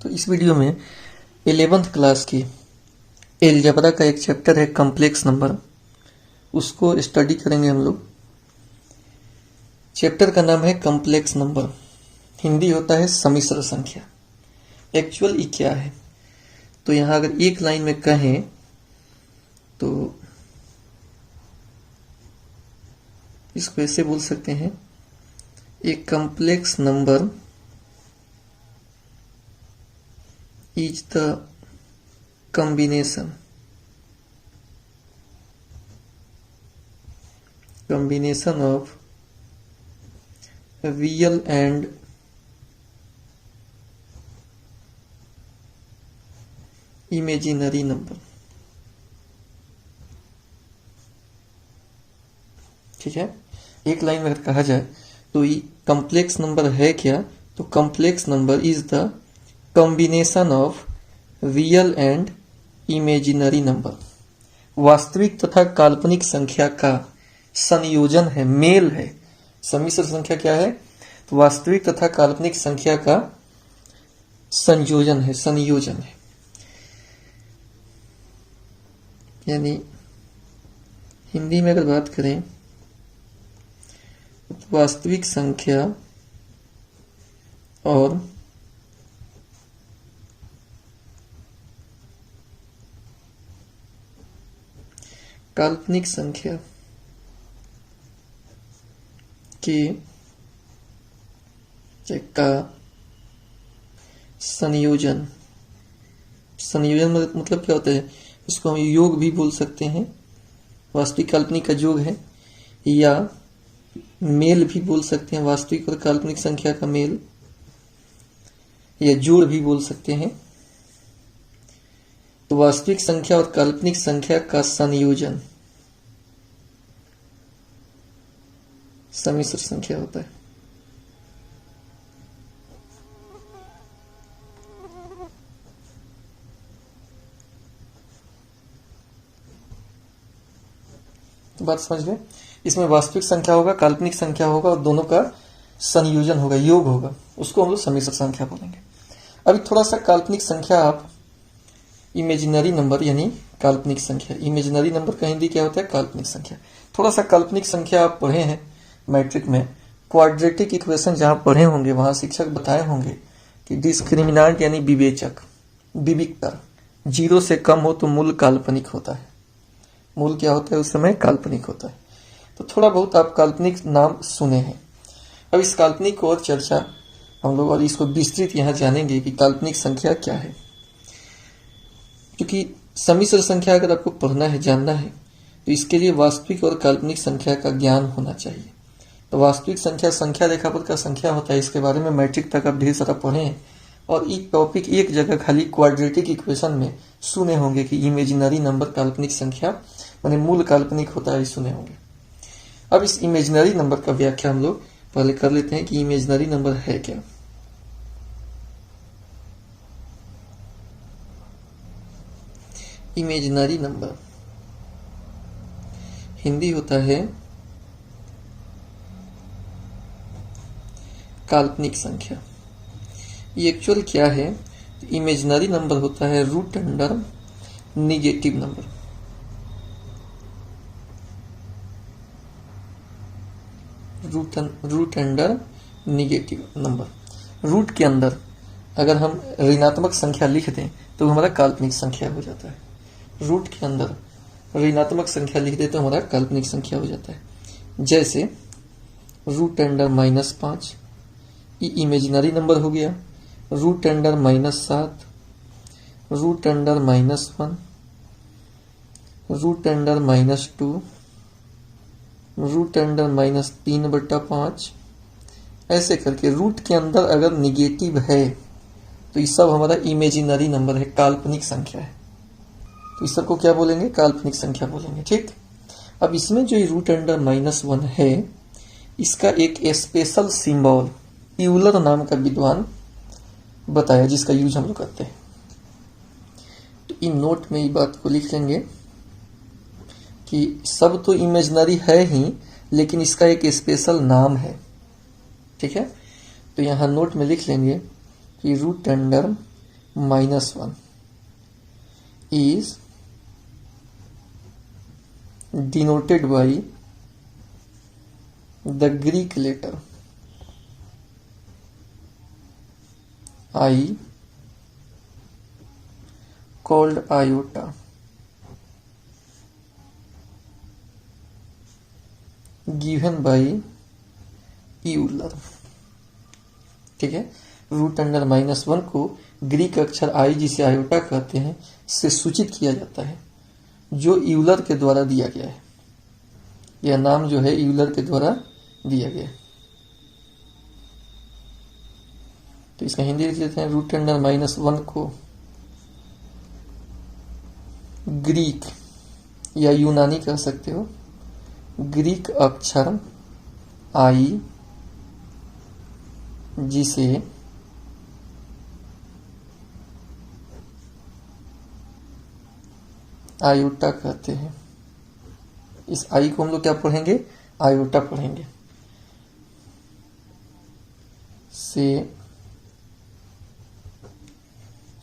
तो इस वीडियो में 11th क्लास की एलजेब्रा का एक चैप्टर है कॉम्प्लेक्स नंबर, उसको स्टडी करेंगे हम लोग। चैप्टर का नाम है कॉम्प्लेक्स नंबर, हिंदी होता है सम्मिश्र संख्या। एक्चुअल ये क्या है, तो यहाँ अगर एक लाइन में कहें तो इसको ऐसे बोल सकते हैं, एक complex number is the combination of real and imaginary number। ठीक है, एक लाइन में अगर कहा जाए तो ये कॉम्प्लेक्स नंबर है क्या, तो complex number is the combination of real and imaginary number. वास्तविक तथा काल्पनिक संख्या का संयोजन है, मेल है। सम्मिश्र संख्या क्या है, तो वास्तविक तथा काल्पनिक संख्या का संयोजन है, संयोजन है। यानी हिंदी में अगर बात करें तो वास्तविक संख्या और काल्पनिक संख्या के का संयोजन, संयोजन मतलब क्या होता है, इसको हम योग भी बोल सकते हैं। वास्तविक काल्पनिक का योग है, या मेल भी बोल सकते हैं, वास्तविक और काल्पनिक संख्या का मेल, या जोड़ भी बोल सकते हैं। तो वास्तविक संख्या और काल्पनिक संख्या का संयोजन सम्मिश्र संख्या होता है। तो बात समझ गए, इसमें वास्तविक संख्या होगा, काल्पनिक संख्या होगा और दोनों का संयोजन होगा, योग होगा, उसको हम लोग सम्मिश्र संख्या बोलेंगे। अभी थोड़ा सा काल्पनिक संख्या, आप इमेजिनरी नंबर यानी काल्पनिक संख्या, इमेजिनरी नंबर का हिंदी क्या होता है, काल्पनिक संख्या। थोड़ा सा काल्पनिक संख्या आप पढ़े हैं मैट्रिक में, क्वाड्रेटिक इक्वेशन जहां पढ़े होंगे वहां शिक्षक बताए होंगे कि डिस्क्रिमिनेंट यानी विवेचक, विविक्तर, 0 से कम हो तो मूल काल्पनिक होता है। मूल क्या होता है, उस समय काल्पनिक होता है। तो थोड़ा बहुत आप काल्पनिक नाम सुने हैं। अब इस काल्पनिक को और चर्चा हम लोग और इसको विस्तृत यहाँ जानेंगे कि काल्पनिक संख्या क्या है। क्योंकि सम्मिश्र संख्या अगर आपको पढ़ना है, जानना है, तो इसके लिए वास्तविक और काल्पनिक संख्या का ज्ञान होना चाहिए। तो वास्तविक संख्या, संख्या रेखापथ का संख्या होता है, इसके बारे में मैट्रिक तक आप ढेर सारा पढ़े हैं। और एक टॉपिक एक जगह खाली क्वाड्रेटिक इक्वेशन में सुने होंगे कि इमेजिनरी नंबर काल्पनिक संख्या माने मूल काल्पनिक होता है, सुने होंगे। अब इस इमेजिनरी नंबर का व्याख्या हम लोग पहले कर लेते हैं कि इमेजिनरी नंबर है क्या। इमेजिनरी नंबर हिंदी होता है काल्पनिक संख्या। ये एक्चुअल क्या है, तो इमेजिनरी नंबर होता है root under negative number. Root under negative number. Root के अंदर अगर हम ऋणात्मक संख्या लिख दें तो हमारा काल्पनिक संख्या हो जाता है। रूट के अंदर ऋणात्मक संख्या लिख दे तो हमारा काल्पनिक संख्या हो जाता है। जैसे रूट अंडर -5, ये इमेजिनरी नंबर हो गया। Root under -7, root under -1, root under -2, root under -3/5, ऐसे करके रूट के अंदर अगर निगेटिव है तो ये सब हमारा इमेजिनरी नंबर है, काल्पनिक संख्या है। तो इस सब को क्या बोलेंगे, काल्पनिक संख्या बोलेंगे। ठीक, अब इसमें जो रूट अंडर -1 है, इसका एक स्पेशल सिंबल यूलर नाम का विद्वान बताया, जिसका यूज हम लोग करते हैं। तो इन नोट में ये बात को लिख लेंगे कि सब तो इमेजिनरी है ही, लेकिन इसका एक स्पेशल नाम है। ठीक है, तो यहाँ नोट में लिख लेंगे कि root under -1 is denoted by the Greek letter I called iota given by Euler. ठीक है, रूट अंडर -1 को ग्रीक अक्षर आई जिसे आयोटा कहते हैं से सूचित किया जाता है, जो यूलर के द्वारा दिया गया है। यह नाम जो है यूलर के द्वारा दिया गया है। तो इसका हिंदी लिख लेते हैं, रूट अंडर -1 को ग्रीक या यूनानी कह सकते हो, ग्रीक अक्षर आई जिसे आयोटा कहते हैं। इस आई को हम लोग क्या पढ़ेंगे, आयोटा पढ़ेंगे, से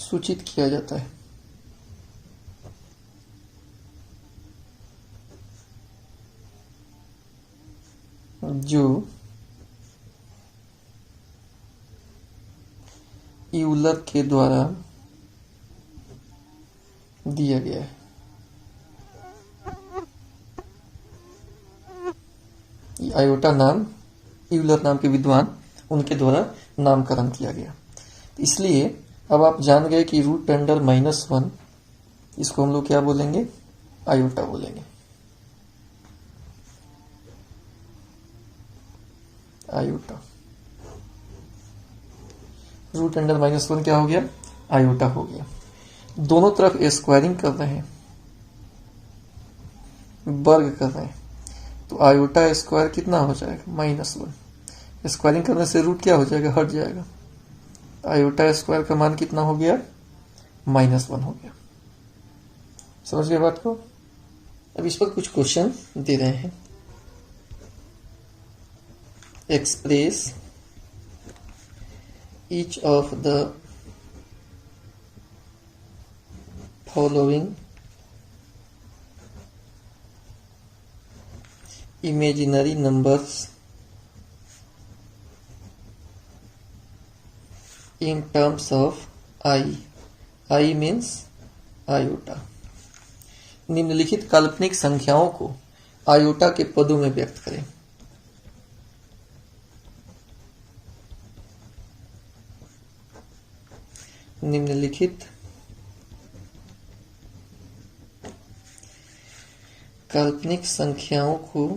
सूचित किया जाता है। जो यूलर के द्वारा दिया गया है। आयोटा नाम यूलर नाम के विद्वान उनके द्वारा नामकरण किया गया। इसलिए अब आप जान गए कि रूट अंडर -1 इसको हम लोग क्या बोलेंगे, आयोटा बोलेंगे। आयोटा रूट अंडर -1 क्या हो गया, आयोटा हो गया। दोनों तरफ स्क्वायरिंग कर रहे हैं, वर्ग कर रहे हैं, तो आयोटा स्क्वायर कितना हो जाएगा, -1। स्क्वायरिंग करने से रूट क्या हो जाएगा, हट जाएगा। आयोटा स्क्वायर का मान कितना हो गया, -1 हो गया। समझ गए बात को। अब इस पर कुछ क्वेश्चन दे रहे हैं। Express each of the following imaginary numbers in terms of I means iota। निम्नलिखित काल्पनिक संख्याओं को आयोटा के पदों में व्यक्त करें। निम्नलिखित काल्पनिक संख्याओं को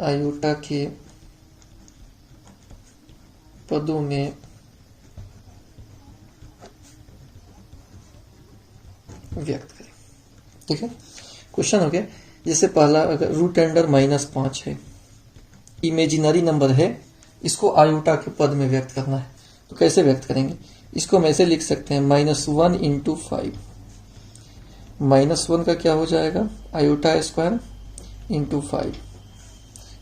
आयोटा के पदों में व्यक्त करें। ठीक है, क्वेश्चन हो गया। जैसे पहला, अगर रूट अंडर -5 है, इमेजिनरी नंबर है, इसको आयोटा के पद में व्यक्त करना है, तो कैसे व्यक्त करेंगे। इसको हम ऐसे लिख सकते हैं, -1 × 5। -1 का क्या हो जाएगा, आयोटा स्क्वायर × 5।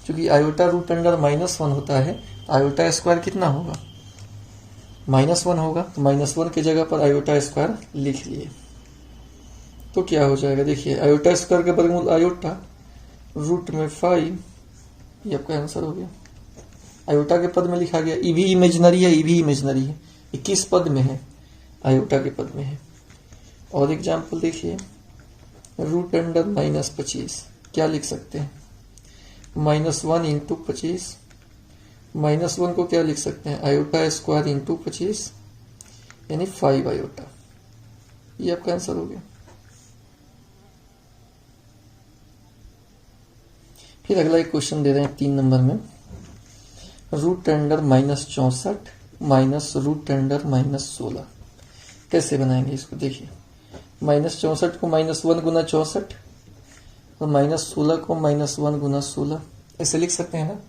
क्योंकि आयोटा रूट अंडर -1 होता है, आयोटा स्क्वायर कितना होगा, -1 होगा, तो -1 की जगह पर आयोटा स्क्वायर लिख लिए तो क्या हो जाएगा। देखिए, आयोटा स्क्वायर के वर्गमूल आयोटा, रूट में 5, ये आपका आंसर हो गया। आयोटा के पद में लिखा गया। ई भी इमेजिनरी है, ई भी इमेजिनरी है। ये किस पद में है, आयोटा के पद में है। और एग्जाम्पल देखिए, रूट अंडर -25 क्या लिख सकते हैं, -1 × 25। -1 को क्या लिख सकते हैं, आयोटा स्क्वायर × 25 यानी 5 आयोटा। ये आपका आंसर हो गया। फिर अगला एक क्वेश्चन दे रहे हैं 3 नंबर में, root under -64 minus root under -16 कैसे बनाएंगे इसको। देखिए, -64 को -1 × 64 और -16 को -1 × 16 ऐसे लिख सकते हैं ना।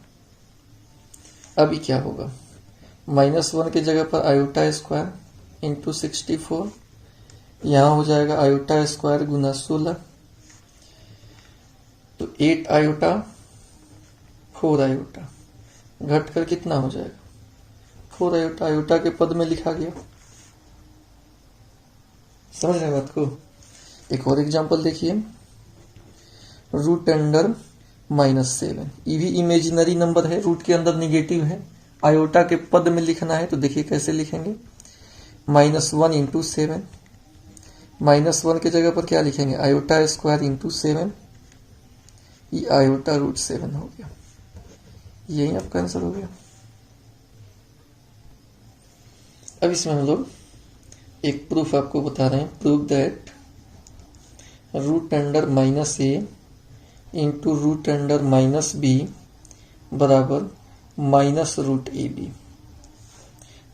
अभी क्या होगा, -1 की जगह पर आयोटा स्क्वायर × 64, यहाँ हो जाएगा आयोटा स्क्वायर × 16, तो 8 आयोटा 4 आयोटा, घटकर कितना हो जाएगा 4 आयोटा, आयोटा के पद में लिखा गया। समझ रहे हैं बात को। एक और एग्जांपल देखिए, रूट अंडर -7, ये भी इमेजिनरी नंबर है, रूट के अंदर निगेटिव है, आयोटा के पद में लिखना है तो देखिए कैसे लिखेंगे, -1 इंटू 7, -1 के जगह पर क्या लिखेंगे, आयोटा स्क्वायर इंटू 7, ये आयोटा रूट 7 हो गया। यही आपका आंसर हो गया। अब इसमें हम लोग एक प्रूफ आपको बता रहे हैं, proof that root under -a into root under -b बराबर -√ab।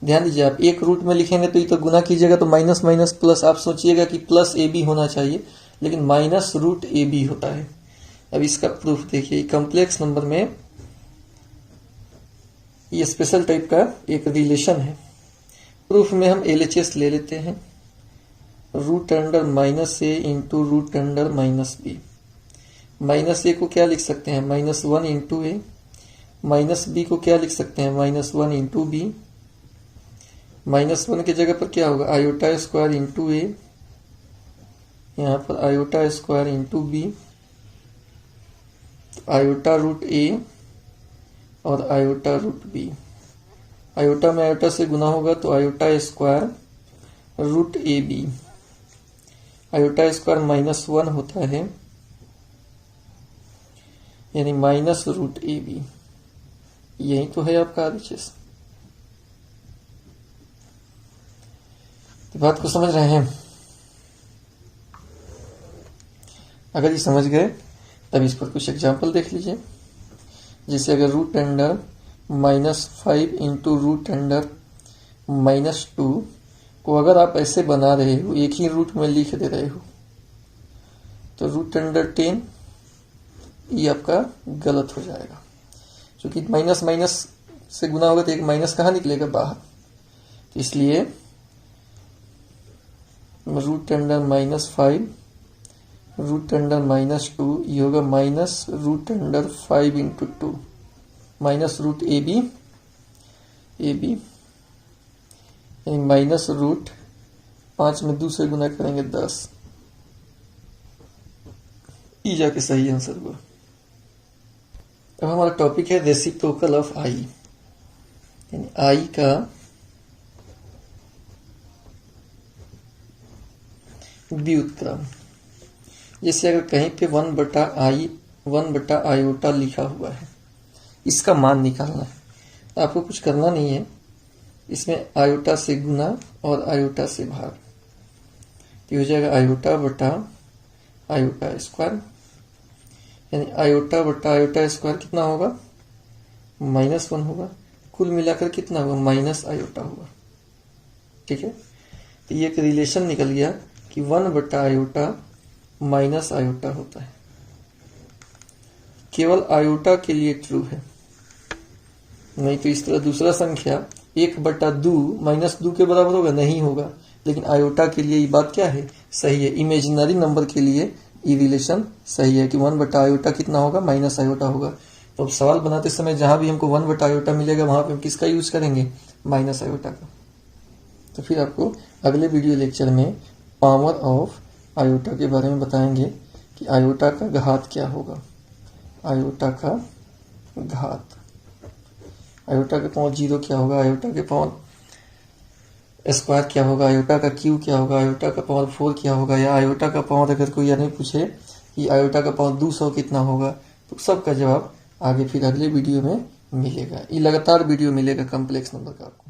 ध्यान दीजिए, आप एक रूट में लिखेंगे तो ये तो गुना कीजिएगा तो माइनस माइनस प्लस, आप सोचिएगा कि प्लस ab होना चाहिए, लेकिन -√ab होता है। अब इसका प्रूफ देखिए, कॉम्प्लेक्स नंबर में ये स्पेशल टाइप का एक रिलेशन है। प्रूफ में हम LHS ले लेते हैं, root under -a into root under -b। -a को क्या लिख सकते हैं, -1 इंटू a, -b को क्या लिख सकते हैं, -1 इंटू b। -1 की जगह पर क्या होगा, आयोटा स्क्वायर इंटू a, यहाँ पर iota square into b, iota root a और आयोटा रूट b। आयोटा में आयोटा से गुना होगा तो iota square root ab, iota square -1 होता है, यानी -√ab। यही तो है आपका RHS। तो बात को समझ रहे हैं। अगर ये समझ गए तब इस पर कुछ एग्जाम्पल देख लीजिए। जैसे अगर root under -5 into root under -2 को अगर आप ऐसे बना रहे हो, एक ही रूट में लिख दे रहे हो, तो रूट अंडर 10 ये आपका गलत हो जाएगा, क्योंकि माइनस माइनस से गुना होगा तो एक माइनस कहाँ निकलेगा, बाहर। तो इसलिए रूट अंडर -5 रूट अंडर -2 ये होगा -√5 इंटू 2, -√ab यानी -5 में 2 से गुना करेंगे 10, ई जाके सही आंसर हुआ। अब हमारा टॉपिक है रेसिप्रोकल ऑफ आई, यानी आई का व्युत्क्रम। जैसे अगर कहीं पे 1/i लिखा हुआ है, इसका मान निकालना है, तो आपको कुछ करना नहीं है, इसमें आयोटा से गुना और आयोटा से भाग, तो हो जाएगा आयोटा बटा आयोटा स्क्वायर, यानी आयोटा बटा आयोटा स्क्वायर कितना होगा, -1 होगा, कुल मिलाकर कितना होगा, माइनस आयोटा होगा। ठीक है, तो ये एक रिलेशन निकल गया कि 1/आयोटा माइनस आयोटा होता है। केवल आयोटा के लिए ट्रू है, नहीं तो इस तरह दूसरा संख्या 1/2 -2 के बराबर होगा, नहीं होगा। लेकिन आयोटा के लिए ये बात क्या है, सही है। इमेजिनरी नंबर के लिए ये रिलेशन सही है कि 1/आयोटा कितना होगा, माइनस आयोटा होगा। तो अब सवाल बनाते समय जहां भी हमको 1/आयोटा मिलेगा वहां पे हम किसका यूज करेंगे, माइनस आयोटा का। तो फिर आपको अगले वीडियो लेक्चर में पावर ऑफ आयोटा के बारे में बताएंगे कि आयोटा का घात क्या होगा, आयोटा का घात, आयोटा के पावर 0 क्या होगा, आयोटा के पावर स्क्वायर क्या होगा, आयोटा का क्यू क्या होगा, आयोटा का पावर 4 क्या होगा, या आयोटा का पावर अगर कोई यह नहीं पूछे कि आयोटा का पावर 200 कितना होगा, तो सबका जवाब आगे फिर अगले वीडियो में मिलेगा। ये लगातार वीडियो मिलेगा कॉम्प्लेक्स नंबर का आपको।